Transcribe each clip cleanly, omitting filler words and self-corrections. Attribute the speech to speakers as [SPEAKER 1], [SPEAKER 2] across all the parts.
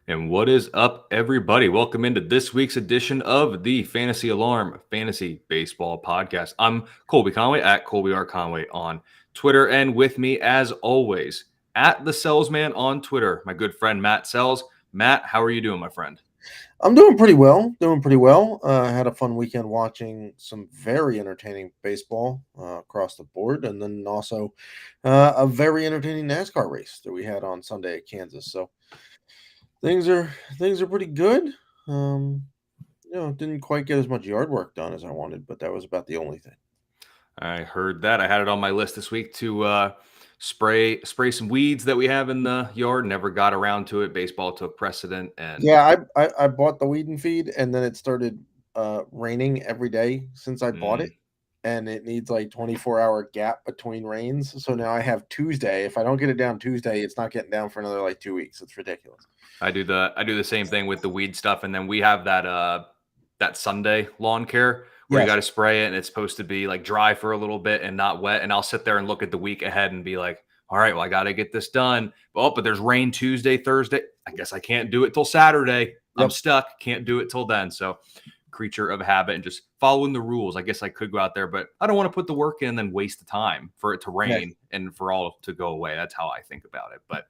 [SPEAKER 1] And what is up, everybody? Welcome into this week's edition of the Fantasy Alarm Fantasy Baseball Podcast. I'm Colby Conway at Colby R. Conway on Twitter. And with me, as always, at the Selz Man on Twitter, my good friend Matt Selz. Matt, how are you doing, my friend?
[SPEAKER 2] I'm doing pretty well. I had a fun weekend watching some very entertaining baseball across the board, and then also a very entertaining NASCAR race that we had on Sunday at Kansas. So things are things are pretty good. Um, didn't quite get as much yard work done as I wanted, but that was about the only thing.
[SPEAKER 1] I heard that. I had it on my list this week to spray some weeds that we have in the yard. Never got around to it. Baseball took precedent, and
[SPEAKER 2] Yeah, I bought the weed and feed, and then it started raining every day since I bought it. And it needs like 24-hour gap between rains. So now I have Tuesday. If I don't get it down Tuesday, it's not getting down for another like 2 weeks. It's ridiculous.
[SPEAKER 1] I do the same thing with the weed stuff, and then we have that Sunday lawn care where you
[SPEAKER 2] Yes.
[SPEAKER 1] got to spray it, and it's supposed to be like dry for a little bit and not wet. And I'll sit there and look at the week ahead and be like, all right, well, I got to get this done. But there's rain Tuesday, Thursday. I guess I can't do it till Saturday. I'm
[SPEAKER 2] Yep.
[SPEAKER 1] stuck. Can't do it till then. So creature of habit and just following the rules. I guess I could go out there, but I don't want to put the work in and then waste the time for it to rain
[SPEAKER 2] Yes.
[SPEAKER 1] and for all to go away. That's how I think about it. But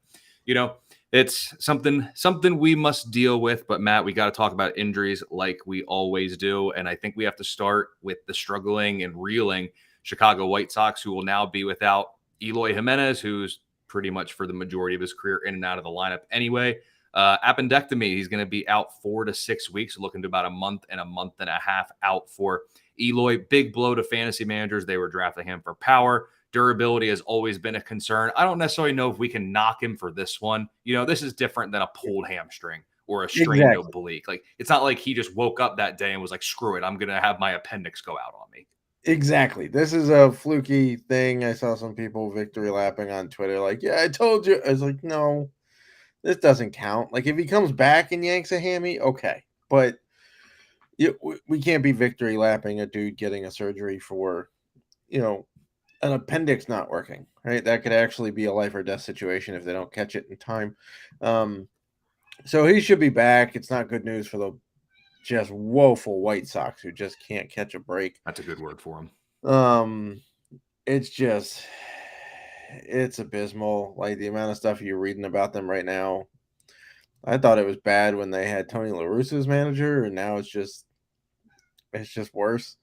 [SPEAKER 1] it's something we must deal with. But Matt, we got to talk about injuries like we always do. And I think we have to start with the struggling and reeling Chicago White Sox, who will now be without Eloy Jimenez, who's pretty much for the majority of his career in and out of the lineup anyway. Appendectomy, he's going to be out 4 to 6 weeks, looking to about a month and a half out for Eloy. Big blow to fantasy managers. They were drafting him for power. Durability has always been a concern. I don't necessarily know if we can knock him for this one. This is different than a pulled hamstring or a strained
[SPEAKER 2] Exactly.
[SPEAKER 1] oblique. Like, it's not like he just woke up that day and was like, screw it, I'm going to have my appendix go out on me.
[SPEAKER 2] Exactly. This is a fluky thing. I saw some people victory lapping on Twitter, like, yeah, I told you. I was like, no, this doesn't count. Like, if he comes back and yanks a hammy, okay. But we can't be victory lapping a dude getting a surgery for, an appendix not working, right? That could actually be a life or death situation if they don't catch it in time. So he should be back. It's not good news for the just woeful White Sox who just can't catch a break.
[SPEAKER 1] That's a good word for him.
[SPEAKER 2] It's abysmal. Like, the amount of stuff you're reading about them right now. I thought it was bad when they had Tony La Russa's manager, and now it's just worse.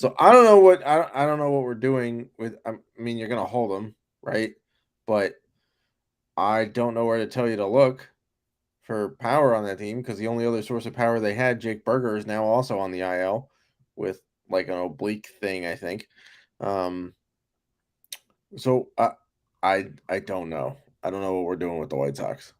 [SPEAKER 2] So I don't know what we're doing with. I mean, you're gonna hold them, right? But I don't know where to tell you to look for power on that team, because the only other source of power they had, Jake Berger, is now also on the IL with like an oblique thing, I think. So I don't know. I don't know what we're doing with the White Sox.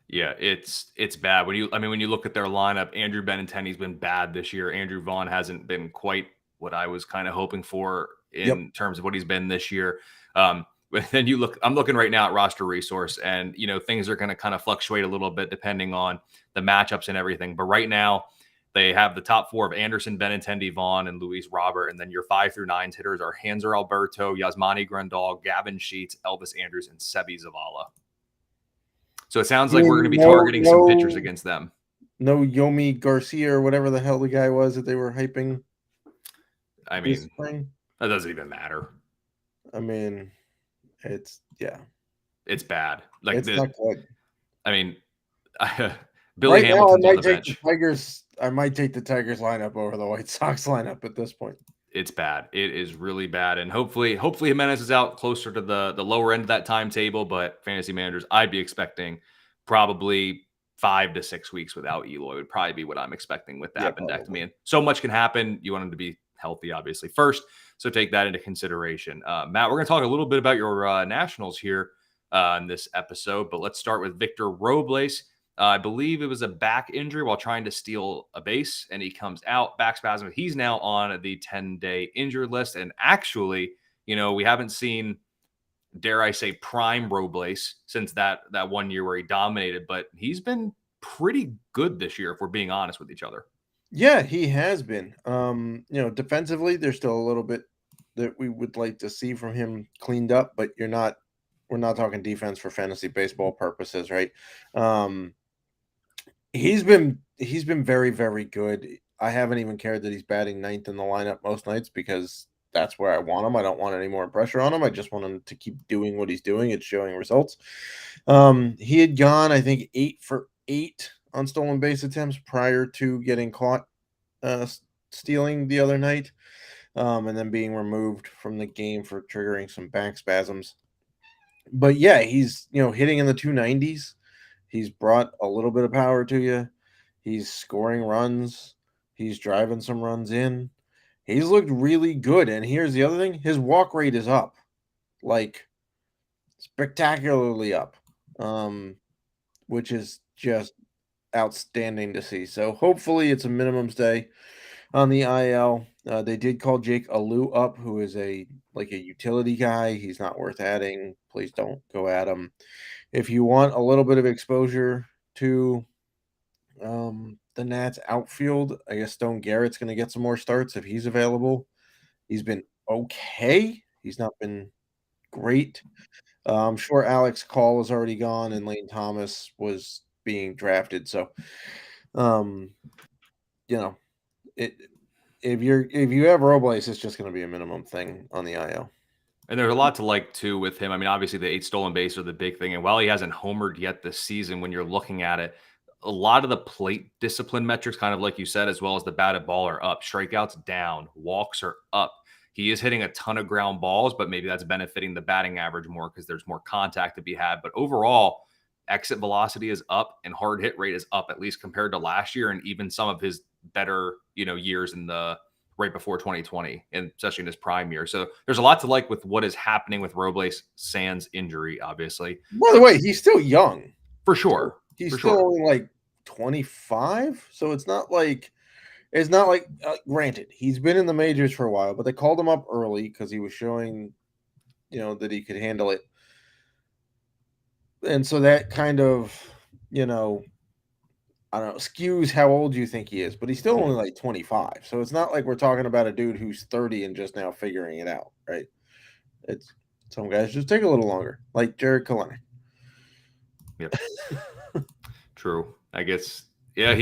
[SPEAKER 1] Yeah, it's bad. When you look at their lineup, Andrew Benintendi's been bad this year. Andrew Vaughn hasn't been quite what I was kind of hoping for in terms of what he's been this year. But then I'm looking right now at roster resource, and things are going to kind of fluctuate a little bit depending on the matchups and everything. But right now, they have the top 4 of Anderson, Benintendi, Vaughn, and Luis Robert, and then your 5 through 9 hitters are Hanser Alberto, Yasmani Grandal, Gavin Sheets, Elvis Andrews, and Sebi Zavala. So it sounds like we're going to be targeting some pitchers against them.
[SPEAKER 2] No Yomi Garcia or whatever the hell the guy was that they were hyping.
[SPEAKER 1] I mean, that doesn't even matter.
[SPEAKER 2] I mean, it's
[SPEAKER 1] bad. Like,
[SPEAKER 2] it's not good.
[SPEAKER 1] I mean, Billy
[SPEAKER 2] right
[SPEAKER 1] Hamilton's
[SPEAKER 2] now,
[SPEAKER 1] on the bench.
[SPEAKER 2] I might take the Tigers lineup over the White Sox lineup at this point.
[SPEAKER 1] It's bad. It is really bad. And hopefully Jimenez is out closer to the lower end of that timetable. But fantasy managers, I'd be expecting probably 5 to 6 weeks without Eloy would probably be what I'm expecting with the appendectomy.
[SPEAKER 2] Probably.
[SPEAKER 1] And so much can happen. You want him to be healthy, obviously, first. So take that into consideration. Matt, we're going to talk a little bit about your Nationals here in this episode. But let's start with Victor Robles. I believe it was a back injury while trying to steal a base, and he comes out, back spasm. He's now on the 10-day injured list. And actually, we haven't seen, dare I say, prime Robles since that 1 year where he dominated, but he's been pretty good this year, if we're being honest with each other.
[SPEAKER 2] Yeah, he has been. Defensively, there's still a little bit that we would like to see from him cleaned up, but you're not we're not talking defense for fantasy baseball purposes, right? He's been very, very good. I haven't even cared that he's batting ninth in the lineup most nights because that's where I want him. I don't want any more pressure on him. I just want him to keep doing what he's doing. It's showing results. He had gone, I think, 8 for 8 on stolen base attempts prior to getting caught stealing the other night, and then being removed from the game for triggering some back spasms. But yeah, he's hitting in the 290s. He's brought a little bit of power to you. He's scoring runs. He's driving some runs in. He's looked really good. And here's the other thing: his walk rate is up, like spectacularly up, which is just outstanding to see. So hopefully it's a minimum stay on the IL. They did call Jake Alou up, who is a utility guy. He's not worth adding. Please don't go at him. If you want a little bit of exposure to the Nats outfield, I guess Stone Garrett's going to get some more starts if he's available. He's been okay. He's not been great. I'm sure Alex Call is already gone, and Lane Thomas was being drafted. So, it if you have Robles, it's just going to be a minimum thing on the IL.
[SPEAKER 1] And there's a lot to like too with him. I mean, obviously the 8 stolen base are the big thing. And while he hasn't homered yet this season, when you're looking at it, a lot of the plate discipline metrics, kind of like you said, as well as the batted ball are up. Strikeouts down, walks are up. He is hitting a ton of ground balls, but maybe that's benefiting the batting average more because there's more contact to be had. But overall, exit velocity is up and hard hit rate is up, at least compared to last year and even some of his better, years in the right before 2020, and especially in his prime year. So there's a lot to like with what is happening with Robles sans injury, obviously.
[SPEAKER 2] By the way, he's still young.
[SPEAKER 1] For sure.
[SPEAKER 2] He's still only like 25. So it's not like granted, he's been in the majors for a while, but they called him up early because he was showing, that he could handle it. And so that kind of, I don't know, skews how old you think he is, but he's still only like 25. So it's not like we're talking about a dude who's 30 and just now figuring it out, right? It's some guys just take a little longer, like Jared Kalenic.
[SPEAKER 1] Yep. True. I guess, yeah, I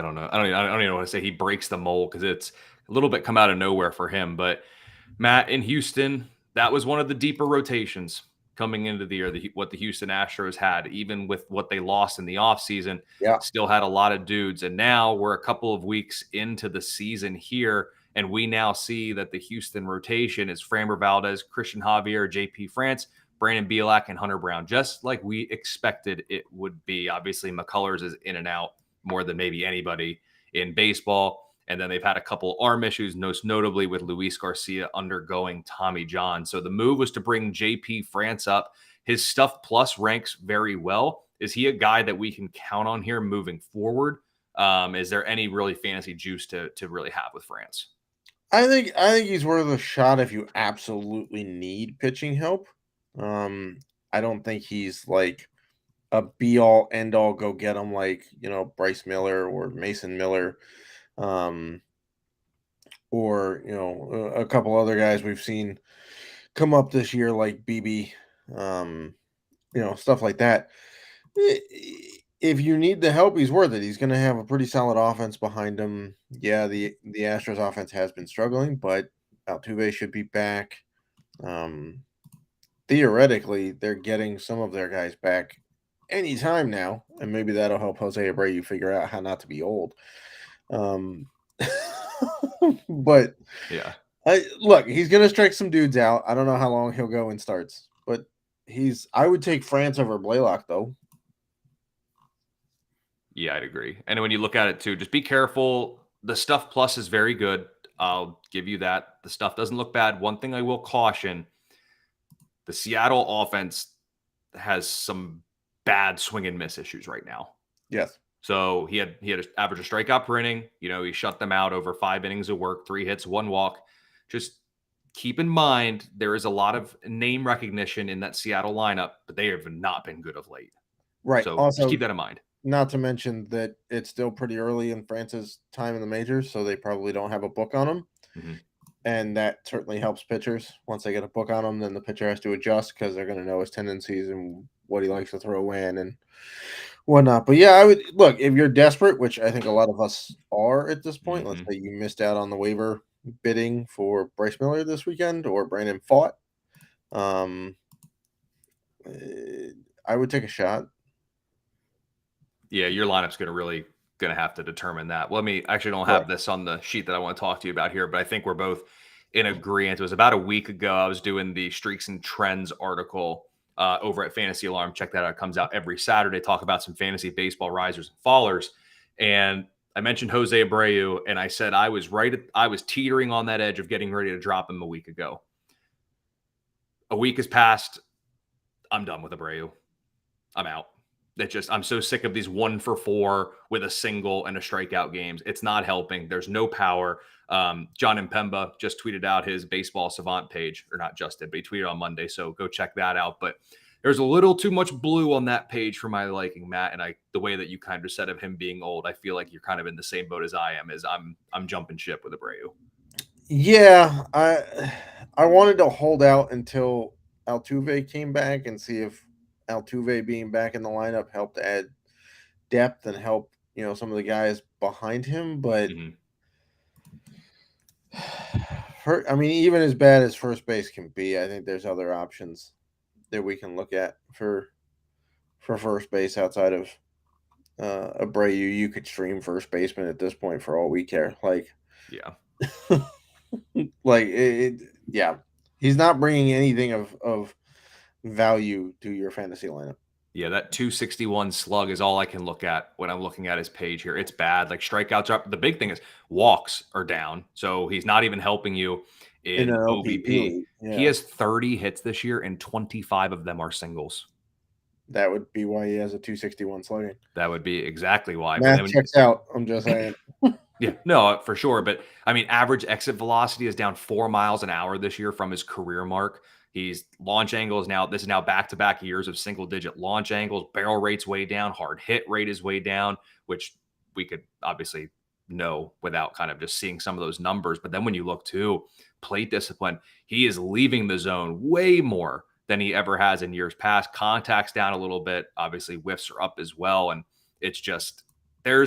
[SPEAKER 1] don't know. I don't even know what to say. He breaks the mold because it's a little bit come out of nowhere for him. But Matt, in Houston, that was one of the deeper rotations coming into the year, what the Houston Astros had, even with what they lost in the offseason, still had a lot of dudes. And now we're a couple of weeks into the season here, and we now see that the Houston rotation is Framber Valdez, Christian Javier, JP France, Brandon Bielak, and Hunter Brown, just like we expected it would be. Obviously, McCullers is in and out more than maybe anybody in baseball. And then they've had a couple arm issues, most notably with Luis Garcia undergoing Tommy John. So the move was to bring JP France up. His stuff plus ranks very well. Is he a guy that we can count on here moving forward? Is there any really fantasy juice to really have with France?
[SPEAKER 2] I think he's worth a shot if you absolutely need pitching help. I don't think he's like a be all end all go get him like Bryce Miller or Mason Miller. Or a couple other guys we've seen come up this year like BB, stuff like that. If you need the help, he's worth it. He's going to have a pretty solid offense behind him. Yeah, the Astros offense has been struggling, but Altuve should be back. Theoretically, they're getting some of their guys back anytime now, and maybe that'll help Jose Abreu figure out how not to be old. But
[SPEAKER 1] yeah,
[SPEAKER 2] look, he's gonna strike some dudes out. I don't know how long he'll go in starts, but I would take France over Blaylock though.
[SPEAKER 1] Yeah, I'd agree. And when you look at it too, just be careful. The stuff plus is very good. I'll give you that. The stuff doesn't look bad. One thing I will caution, the Seattle offense has some bad swing and miss issues right now.
[SPEAKER 2] Yes.
[SPEAKER 1] So he had an average of strikeout per inning. He shut them out over 5 innings of work, 3 hits, 1 walk. Just keep in mind, there is a lot of name recognition in that Seattle lineup, but they have not been good of late.
[SPEAKER 2] Right.
[SPEAKER 1] So
[SPEAKER 2] also,
[SPEAKER 1] just keep that in mind.
[SPEAKER 2] Not to mention that it's still pretty early in France's time in the majors, so they probably don't have a book on him.
[SPEAKER 1] Mm-hmm.
[SPEAKER 2] And that certainly helps pitchers. Once they get a book on him, then the pitcher has to adjust because they're going to know his tendencies and what he likes to throw in and whatnot. But yeah, I would look if you're desperate, which I think a lot of us are at this point. Let's say you missed out on the waiver bidding for Bryce Miller this weekend or Brandon Fought. I would take a shot.
[SPEAKER 1] Yeah, your lineup's going to have to determine that. Well, I actually don't have this on the sheet that I want to talk to you about here, but I think we're both in agreement. It was about a week ago. I was doing the Streaks and Trends article over at Fantasy Alarm. Check that out. It comes out every Saturday. Talk about some fantasy baseball risers and fallers. And I mentioned Jose Abreu, and I said I was teetering on that edge of getting ready to drop him a week ago. A week has passed. I'm done with Abreu. I'm out. I'm so sick of these 1-for-4 with a single and a strikeout games. It's not helping. There's no power. John Impemba just tweeted out his Baseball Savant page, or not just did, but he tweeted on Monday. So go check that out. But there's a little too much blue on that page for my liking, Matt. And the way that you kind of said of him being old, I feel like you're kind of in the same boat as I am. I'm jumping ship with Abreu.
[SPEAKER 2] Yeah, I wanted to hold out until Altuve came back and see if Altuve being back in the lineup helped add depth and help, some of the guys behind him. But even as bad as first base can be, I think there's other options that we can look at for first base outside of Abreu. You could stream first baseman at this point for all we care. Yeah. He's not bringing anything of value to your fantasy lineup.
[SPEAKER 1] Yeah, that 261 slug is all I can look at when I'm looking at his page here. It's bad. Like strikeouts are up. The big thing is walks are down. So he's not even helping you in OBP. Yeah. He has 30 hits this year and 25 of them are singles.
[SPEAKER 2] That would be why he has a 261 slugging.
[SPEAKER 1] That would be exactly why.
[SPEAKER 2] Math checks out. I'm just saying.
[SPEAKER 1] Yeah, no, for sure. But average exit velocity is down 4 miles an hour this year from his career mark. He's launch angles now. This is now back-to-back years of single-digit launch angles. Barrel rate's way down. Hard hit rate is way down, which we could obviously know without kind of just seeing some of those numbers. But then when you look to plate discipline, he is leaving the zone way more than he ever has in years past. Contact's down a little bit. Obviously, whiffs are up as well. And it's just, I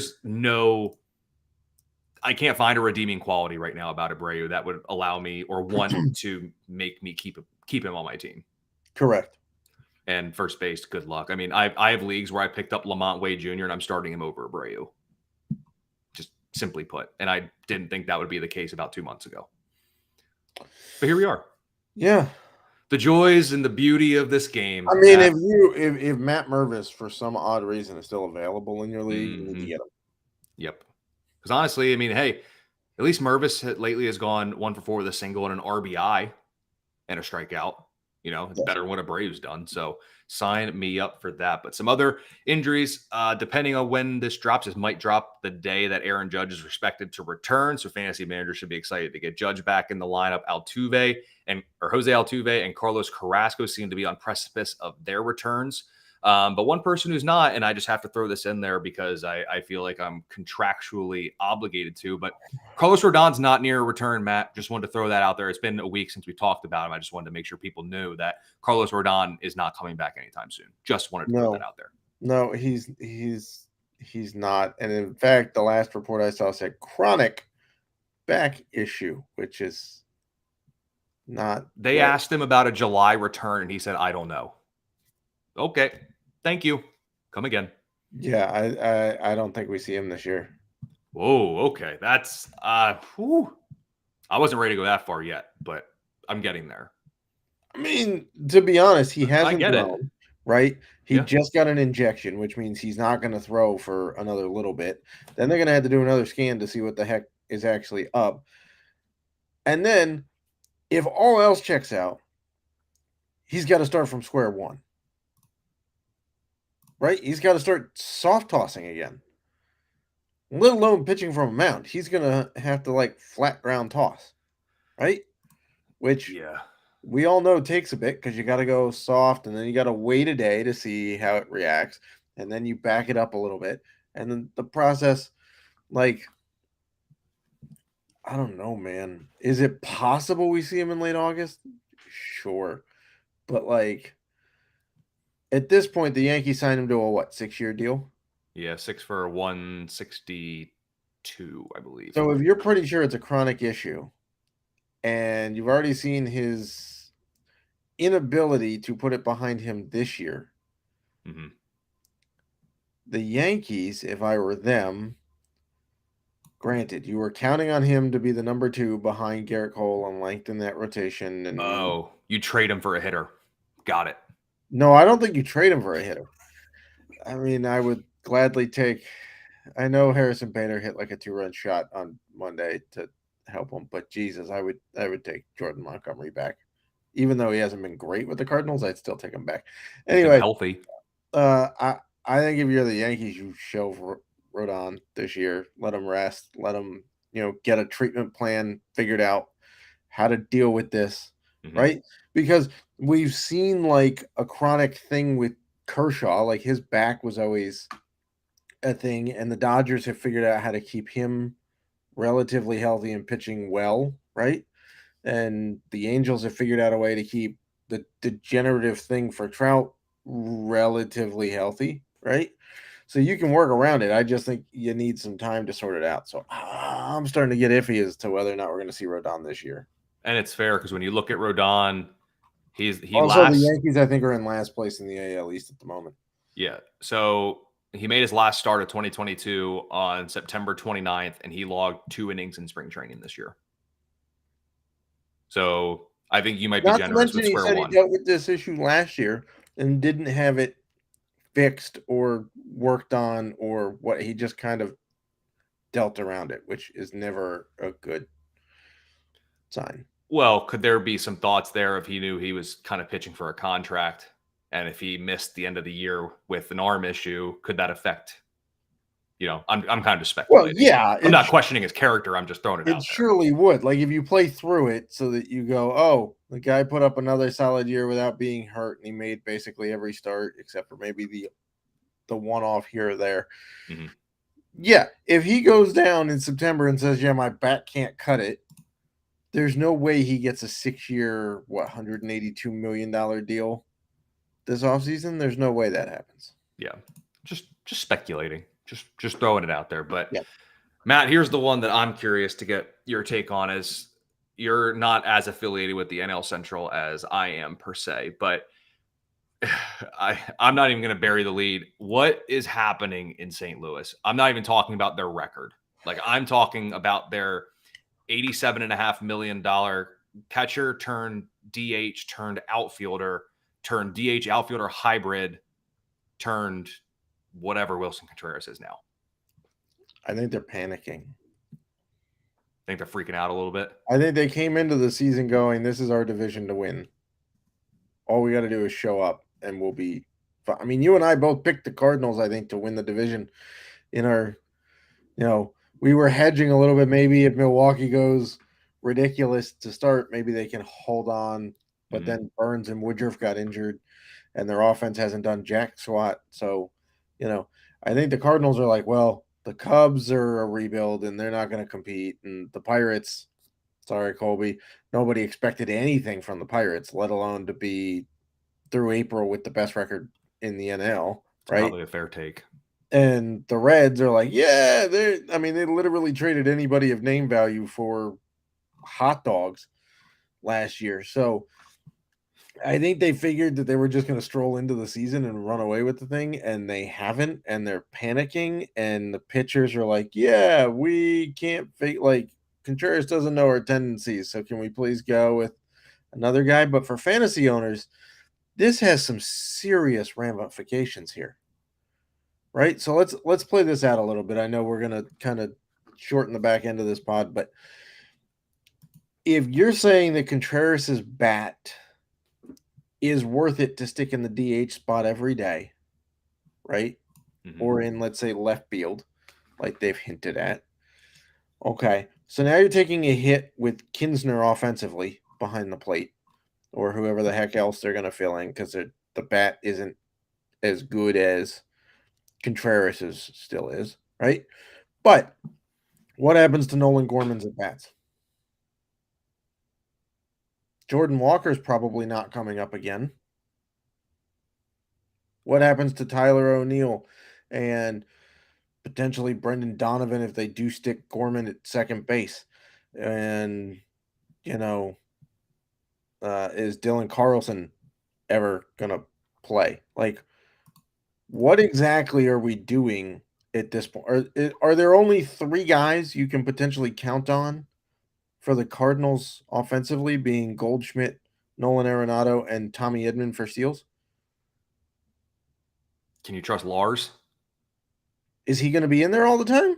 [SPEAKER 1] can't find a redeeming quality right now about Abreu that would allow me or want to make me keep him on my team.
[SPEAKER 2] Correct.
[SPEAKER 1] And first base, good luck. I have leagues where I picked up Lamont Wade Jr. and I'm starting him over Abreu. Just simply put. And I didn't think that would be the case about 2 months ago. But here we are.
[SPEAKER 2] Yeah.
[SPEAKER 1] The joys and the beauty of this game.
[SPEAKER 2] If Matt Mervis for some odd reason is still available in your league, you need to get him.
[SPEAKER 1] Yep. Because honestly, hey, at least Mervis lately has gone 1-for-4 with a single and an RBI and a strikeout. It's better than what Abreu's done. So sign me up for that. But some other injuries, depending on when this drops, this might drop the day that Aaron Judge is expected to return. So fantasy managers should be excited to get Judge back in the lineup. Jose Altuve and Carlos Carrasco seem to be on precipice of their returns. But one person who's not, and I just have to throw this in there because I feel like I'm contractually obligated to, but Carlos Rodon's not near a return, Matt. Just wanted to throw that out there. It's been a week since we talked about him. I just wanted to make sure people knew that Carlos Rodon is not coming back anytime soon. Just wanted to throw that out there.
[SPEAKER 2] No, he's not. And in fact, the last report I saw said chronic back issue, which is not.
[SPEAKER 1] They asked him about a July return, and he said, I don't know. Okay. Thank you. Come again.
[SPEAKER 2] Yeah, I don't think we see him this year.
[SPEAKER 1] Whoa, okay. That's I wasn't ready to go that far yet, but I'm getting there.
[SPEAKER 2] To be honest, he hasn't thrown, right? He just got an injection, which means he's not going to throw for another little bit. Then they're going to have to do another scan to see what the heck is actually up. And then if all else checks out, he's got to start from square one. Right? He's got to start soft tossing again. Let alone pitching from a mound. He's going to have to flat ground toss. Right? Which we all know takes a bit because you got to go soft and then you got to wait a day to see how it reacts. And then you back it up a little bit. And then the process, I don't know, man. Is it possible we see him in late August? Sure. But like at this point, the Yankees signed him to a 6-year deal?
[SPEAKER 1] Yeah, 6 for 162, I believe.
[SPEAKER 2] So if you're pretty sure it's a chronic issue and you've already seen his inability to put it behind him this year,
[SPEAKER 1] Mm-hmm.
[SPEAKER 2] the Yankees, if I were them, granted, you were counting on him to be the number 2 behind Garrett Cole and lengthen that rotation. And
[SPEAKER 1] Oh, you trade him for a hitter. Got it.
[SPEAKER 2] no, I don't think you trade him for a hitter. I mean, I would gladly take. I know Harrison Bader hit like a 2-run shot on Monday to help him, but Jesus, I would take Jordan Montgomery back. Even though he hasn't been great with the Cardinals, I'd still take him back. Anyway,
[SPEAKER 1] healthy.
[SPEAKER 2] I think if you're the Yankees, you show Rodon this year. Let him rest. Let him, get a treatment plan figured out, how to deal with this, right? Because we've seen like a chronic thing with Kershaw, like his back was always a thing, and the Dodgers have figured out how to keep him relatively healthy and pitching well, right? And the Angels have figured out a way to keep the degenerative thing for Trout relatively healthy, right? So you can work around it. I just think you need some time to sort it out. So I'm starting to get iffy as to whether or not we're going to see Rodon this year.
[SPEAKER 1] And it's fair because when you look at Rodon, he
[SPEAKER 2] also
[SPEAKER 1] last.
[SPEAKER 2] The Yankees, I think, are in last place in the AL East at the moment.
[SPEAKER 1] Yeah. So he made his last start of 2022 on September 29th, and he logged 2 innings in spring training this year. So I think you might be generous with square one.
[SPEAKER 2] He dealt with this issue last year and didn't have it fixed or worked on, or what, he just kind of dealt around it, which is never a good sign.
[SPEAKER 1] Well, could there be some thoughts there if he knew he was kind of pitching for a contract, and if he missed the end of the year with an arm issue, could that affect? I'm kind of just speculating.
[SPEAKER 2] Well, yeah,
[SPEAKER 1] I'm not questioning his character. I'm just throwing it out there.
[SPEAKER 2] It surely would. Like if you play through it so that you go, oh, the guy put up another solid year without being hurt, and he made basically every start except for maybe the one-off here or there.
[SPEAKER 1] Mm-hmm.
[SPEAKER 2] Yeah, if he goes down in September and says, yeah, my back can't cut it, there's no way he gets a 6-year, $182 million deal this offseason. There's no way that happens.
[SPEAKER 1] Yeah, just speculating, just throwing it out there. But
[SPEAKER 2] yeah.
[SPEAKER 1] Matt, here's the one that I'm curious to get your take on, as you're not as affiliated with the NL Central as I am per se, but I'm not even going to bury the lead. What is happening in St. Louis? I'm not even talking about their record. Like, I'm talking about their $87.5 million catcher turned DH turned outfielder turned DH outfielder hybrid turned whatever Willson Contreras is now.
[SPEAKER 2] I think they're panicking.
[SPEAKER 1] I think they're freaking out a little bit.
[SPEAKER 2] I think they came into the season going, this is our division to win. All we got to do is show up and we'll be fine. I mean, you and I both picked the Cardinals, I think, to win the division in our, we were hedging a little bit. Maybe if Milwaukee goes ridiculous to start, maybe they can hold on. But then Burns and Woodruff got injured and their offense hasn't done jack squat. So, I think the Cardinals are like, well, the Cubs are a rebuild and they're not going to compete. And the Pirates, sorry, Colby, nobody expected anything from the Pirates, let alone to be through April with the best record in the NL, right?
[SPEAKER 1] Probably a fair take.
[SPEAKER 2] And the Reds are like, yeah, they literally traded anybody of name value for hot dogs last year. So I think they figured that they were just going to stroll into the season and run away with the thing, and they haven't, and they're panicking, and the pitchers are like, yeah, we can't like Contreras doesn't know our tendencies, so can we please go with another guy? But for fantasy owners, this has some serious ramifications here, right? So let's play this out a little bit. I know we're going to kind of shorten the back end of this pod, but if you're saying that Contreras' bat is worth it to stick in the DH spot every day, right? Mm-hmm. Or in, let's say, left field, like they've hinted at. Okay, so now you're taking a hit with Kinsner offensively behind the plate, or whoever the heck else they're going to fill in, because the bat isn't as good as Contreras still is, right? But what happens to Nolan Gorman's at bats? Jordan Walker's probably not coming up again. What happens to Tyler O'Neill and potentially Brendan Donovan if they do stick Gorman at second base? And, is Dylan Carlson ever going to play? Like, what exactly are we doing at this point? Are there only 3 guys you can potentially count on for the Cardinals offensively, being Goldschmidt, Nolan Arenado, and Tommy Edman for steals?
[SPEAKER 1] Can you trust Lars?
[SPEAKER 2] Is he going to be in there all the time?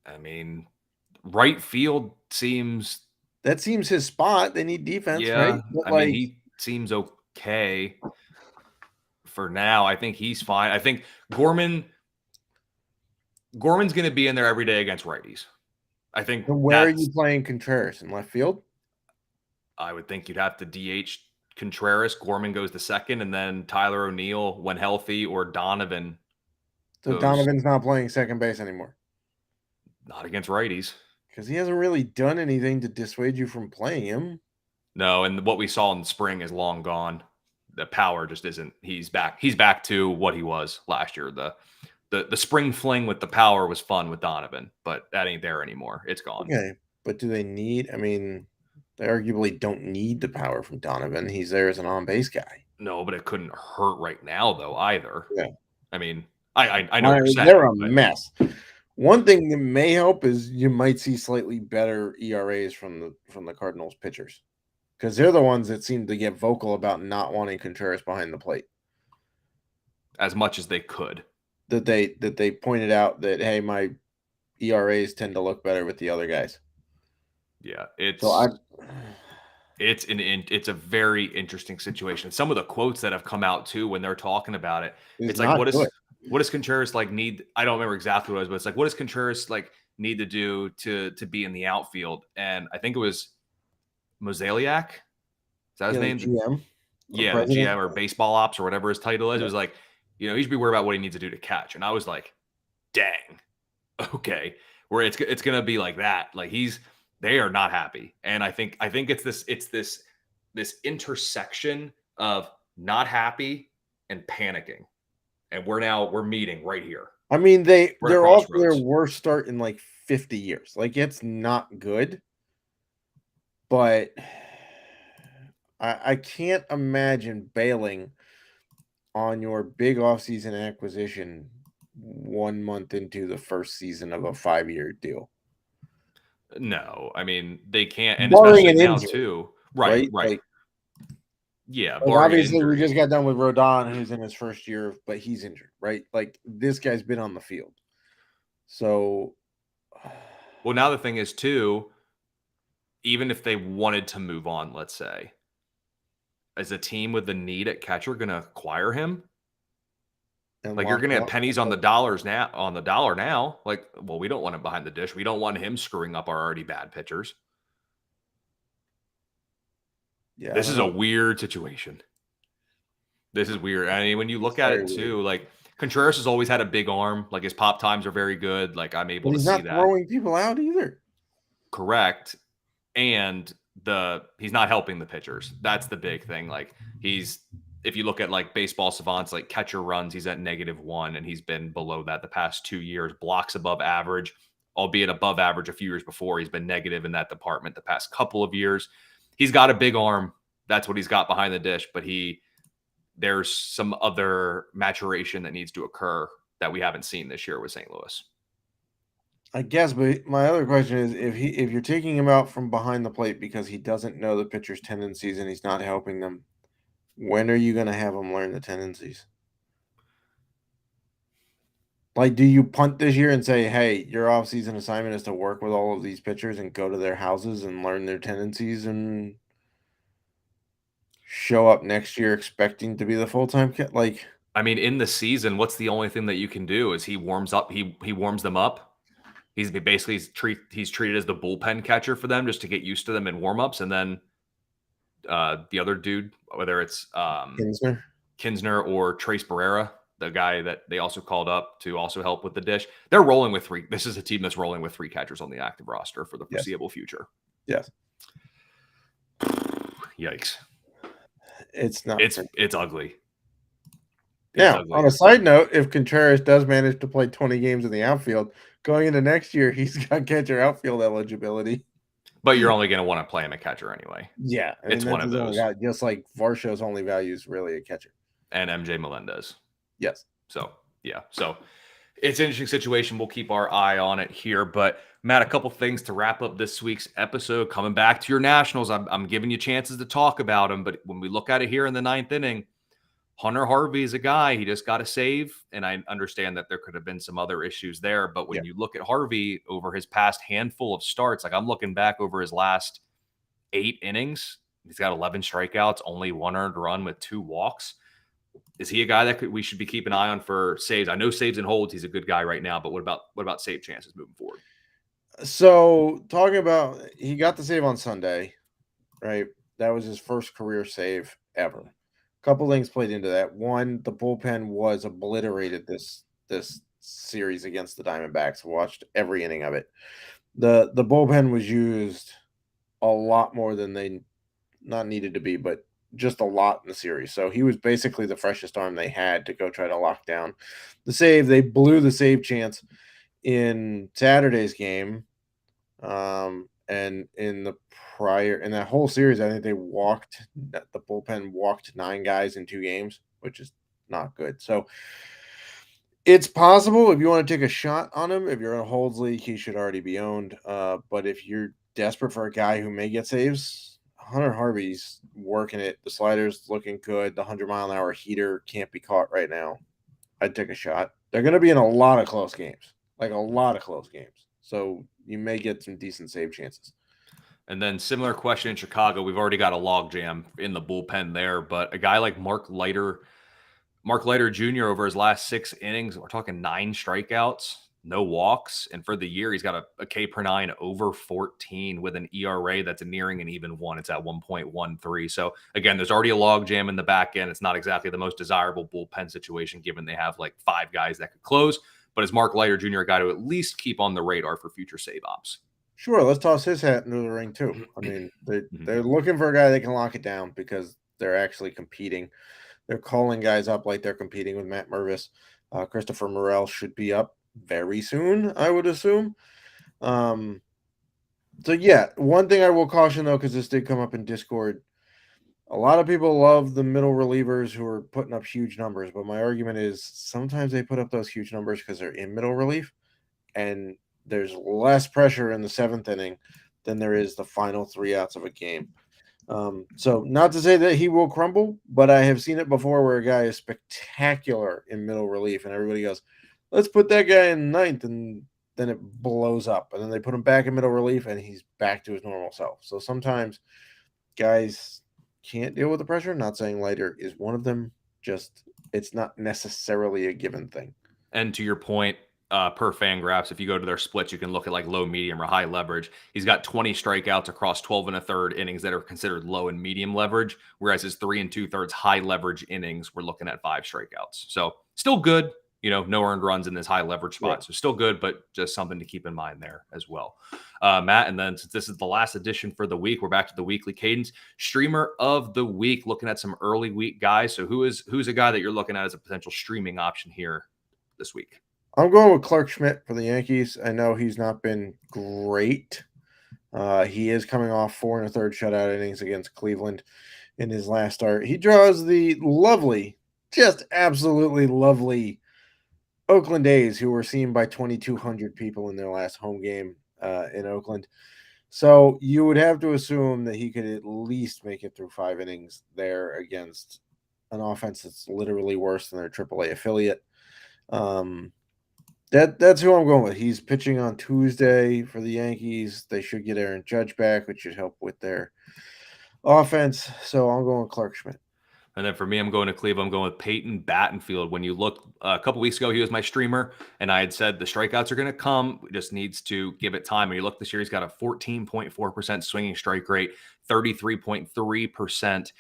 [SPEAKER 1] I mean, right field seems...
[SPEAKER 2] That seems his spot. They need defense,
[SPEAKER 1] Yeah,
[SPEAKER 2] right? But
[SPEAKER 1] I mean, he seems okay for now. I think he's fine. I think Gorman's going to be in there every day against righties. I think
[SPEAKER 2] where are you playing Contreras, in left field?
[SPEAKER 1] I would think you'd have to DH Contreras. Gorman goes to second, and then Tyler O'Neill, when healthy, or Donovan.
[SPEAKER 2] So Donovan's not playing second base anymore.
[SPEAKER 1] Not against righties.
[SPEAKER 2] Because he hasn't really done anything to dissuade you from playing him.
[SPEAKER 1] No, and what we saw in the spring is long gone. The power just isn't. He's back. He's back to what he was last year. The spring fling with the power was fun with Donovan, but that ain't there anymore. It's gone.
[SPEAKER 2] Okay, but do they need? I mean, they arguably don't need the power from Donovan. He's there as an on-base guy.
[SPEAKER 1] No, but it couldn't hurt right now, though, either.
[SPEAKER 2] Yeah.
[SPEAKER 1] I mean, I know you're saying,
[SPEAKER 2] they're a mess. One thing that may help is you might see slightly better ERAs from the Cardinals pitchers, because they're the ones that seem to get vocal about not wanting Contreras behind the plate
[SPEAKER 1] as much as they could.
[SPEAKER 2] That they pointed out that, hey, my ERAs tend to look better with the other guys.
[SPEAKER 1] Yeah, it's a very interesting situation. Some of the quotes that have come out too when they're talking about it, it's like, what does Contreras need? I don't remember exactly what it was, but it's like, what does Contreras need to do to be in the outfield? And I think it was Mozeliak. Is that his name?
[SPEAKER 2] GM.
[SPEAKER 1] Yeah, the GM or baseball ops or whatever his title is. Yeah. It was like, he should be worried about what he needs to do to catch. And I was like, dang, okay. Where it's gonna be like that. Like they are not happy. And I think it's this intersection of not happy and panicking. And we're meeting right here.
[SPEAKER 2] I mean, they're off their worst start in like 50 years. Like, it's not good. But I can't imagine bailing on your big offseason acquisition 1 month into the first season of a 5-year deal.
[SPEAKER 1] No, I mean, they can't, and especially now injury, too. Right. Like, yeah.
[SPEAKER 2] Obviously, we just got done with Rodon, who's in his first year, but he's injured, right? Like, this guy's been on the field. So,
[SPEAKER 1] well, now the thing is, too, even if they wanted to move on, let's say, is a team with the need at catcher going to acquire him? Like, you're going to have pennies on the dollar now. Like, well, we don't want him behind the dish. We don't want him screwing up our already bad pitchers. Yeah, this is a weird situation. This is weird. I mean, when you look at it too, like, Contreras has always had a big arm. Like, his pop times are very good. Like, I'm able to see that. He's
[SPEAKER 2] not throwing people out either.
[SPEAKER 1] Correct. And he's not helping the pitchers. That's the big thing. Like, if you look at like baseball savants, like catcher runs, he's at -1, and he's been below that the past 2 years. Blocks above average, albeit above average a few years before. He's been negative in that department the past couple of years. He's got a big arm. That's what he's got behind the dish, but there's some other maturation that needs to occur that we haven't seen this year with St. Louis.
[SPEAKER 2] I guess, but my other question is, if you're taking him out from behind the plate because he doesn't know the pitcher's tendencies and he's not helping them, when are you going to have him learn the tendencies? Like, do you punt this year and say, hey, your offseason assignment is to work with all of these pitchers and go to their houses and learn their tendencies and show up next year expecting to be the full-time kid? Like,
[SPEAKER 1] I mean, in the season, what's the only thing that you can do is he warms up. He warms them up. He's treated as the bullpen catcher for them just to get used to them in warmups, and then the other dude, whether it's Kinsner or Trace Barrera, the guy that they also called up to also help with the dish, they're rolling with 3. This is a team that's rolling with 3 catchers on the active roster for the foreseeable future.
[SPEAKER 2] Yes.
[SPEAKER 1] Yikes.
[SPEAKER 2] It's not.
[SPEAKER 1] It's ugly. It's
[SPEAKER 2] Now,
[SPEAKER 1] ugly.
[SPEAKER 2] on a side note, if Contreras does manage to play 20 games in the outfield, going into next year, he's got catcher outfield eligibility.
[SPEAKER 1] But you're only going to want to play him a catcher anyway.
[SPEAKER 2] Yeah, I
[SPEAKER 1] It's
[SPEAKER 2] mean,
[SPEAKER 1] one
[SPEAKER 2] that's
[SPEAKER 1] of
[SPEAKER 2] his only
[SPEAKER 1] those.
[SPEAKER 2] guy, just like Varsho's only value is really a catcher.
[SPEAKER 1] And MJ Melendez.
[SPEAKER 2] Yes.
[SPEAKER 1] So, yeah. So, it's an interesting situation. We'll keep our eye on it here. But, Matt, a couple things to wrap up this week's episode. Coming back to your Nationals, I'm giving you chances to talk about them. But when we look at it here in the ninth inning, Hunter Harvey is a guy. He just got a save. And I understand that there could have been some other issues there. But when you look at Harvey over his past handful of starts, like I'm looking back over his last 8 innings, he's got 11 strikeouts, only 1 earned run with 2 walks. Is he a guy that we should be keeping an eye on for saves? I know saves and holds, he's a good guy right now, but what about save chances moving forward?
[SPEAKER 2] So talking about, he got the save on Sunday, right? That was his first career save ever. A couple things played into that. One, the bullpen was obliterated this series against the Diamondbacks. Watched every inning of it. The bullpen was used a lot more than they not needed to be, but just a lot in the series. So he was basically the freshest arm they had to go try to lock down the save. They blew the save chance in Saturday's game. And in that whole series, I think the bullpen walked 9 guys in 2 games, which is not good. So it's possible if you want to take a shot on him. If you're in a holds league, he should already be owned. But if you're desperate for a guy who may get saves, Hunter Harvey's working it. The slider's looking good. The 100-mile-an-hour heater can't be caught right now. I'd take a shot. They're going to be in a lot of close games, So you may get some decent save chances.
[SPEAKER 1] And then similar question in Chicago. We've already got a logjam in the bullpen there, but a guy like Mark Leiter Jr. over his last 6 innings, we're talking 9 strikeouts, no walks. And for the year, he's got a K per 9 over 14 with an ERA that's nearing an even 1. It's at 1.13. So again, there's already a logjam in the back end. It's not exactly the most desirable bullpen situation, given they have like 5 guys that could close. But is Mark Leiter Jr. a guy to at least keep on the radar for future save ops?
[SPEAKER 2] Sure, let's toss his hat into the ring too. I mean, they're looking for a guy that can lock it down because they're actually competing. They're calling guys up like they're competing with Matt Mervis. Christopher Morel should be up very soon, I would assume. So yeah, one thing I will caution though, because this did come up in Discord, a lot of people love the middle relievers who are putting up huge numbers, but my argument is sometimes they put up those huge numbers because they're in middle relief, and there's less pressure in the 7th inning than there is the final 3 outs of a game. So not to say that he will crumble, but I have seen it before where a guy is spectacular in middle relief and everybody goes, let's put that guy in 9th, and then it blows up. And then they put him back in middle relief and he's back to his normal self. So sometimes guys can't deal with the pressure. Not saying Leiter is one of them. Just it's not necessarily a given thing.
[SPEAKER 1] And to your point, per Fangraphs, if you go to their splits, you can look at like low, medium, or high leverage. He's got 20 strikeouts across 12 1/3 innings that are considered low and medium leverage, whereas his 3 2/3 high leverage innings, we're looking at 5 strikeouts. So still good, no earned runs in this high leverage spot. Right. So still good, but just something to keep in mind there as well. Matt, and then since this is the last edition for the week, we're back to the weekly cadence. Streamer of the week, looking at some early week guys. So who's a guy that you're looking at as a potential streaming option here this week?
[SPEAKER 2] I'm going with Clark Schmidt for the Yankees. I know he's not been great. He is coming off 4 1/3 shutout innings against Cleveland in his last start. He draws the lovely, just absolutely lovely Oakland A's, who were seen by 2,200 people in their last home game in Oakland. So you would have to assume that he could at least make it through 5 innings there against an offense that's literally worse than their AAA affiliate. That's who I'm going with. He's pitching on Tuesday for the Yankees. They should get Aaron Judge back, which should help with their offense. So I'm going with Clark Schmidt.
[SPEAKER 1] And then for me, I'm going to Cleveland. I'm going with Peyton Battenfield. When you look a couple weeks ago, he was my streamer, and I had said the strikeouts are going to come. He just needs to give it time. And you look this year, he's got a 14.4% swinging strike rate, 33.3%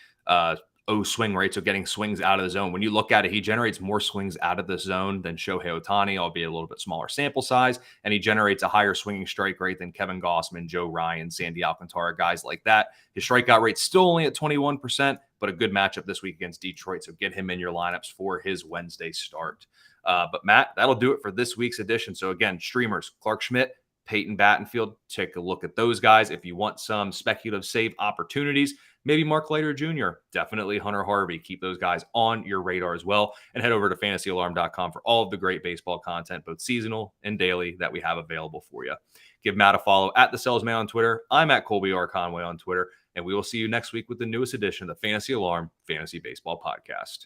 [SPEAKER 1] swing rate, so getting swings out of the zone. When you look at it, he generates more swings out of the zone than Shohei Ohtani, albeit a little bit smaller sample size, and he generates a higher swinging strike rate than Kevin Gausman, Joe Ryan, Sandy Alcantara, guys like that. His strikeout rate's still only at 21%, but a good matchup this week against Detroit, so get him in your lineups for his Wednesday start. But Matt, that'll do it for this week's edition. So again, streamers, Clark Schmidt, Peyton Battenfield, take a look at those guys. If you want some speculative save opportunities, maybe Mark Leiter Jr., definitely Hunter Harvey. Keep those guys on your radar as well. And head over to fantasyalarm.com for all of the great baseball content, both seasonal and daily, that we have available for you. Give Matt a follow at the Selz Man on Twitter. I'm at Colby R. Conway on Twitter. And we will see you next week with the newest edition of the Fantasy Alarm Fantasy Baseball Podcast.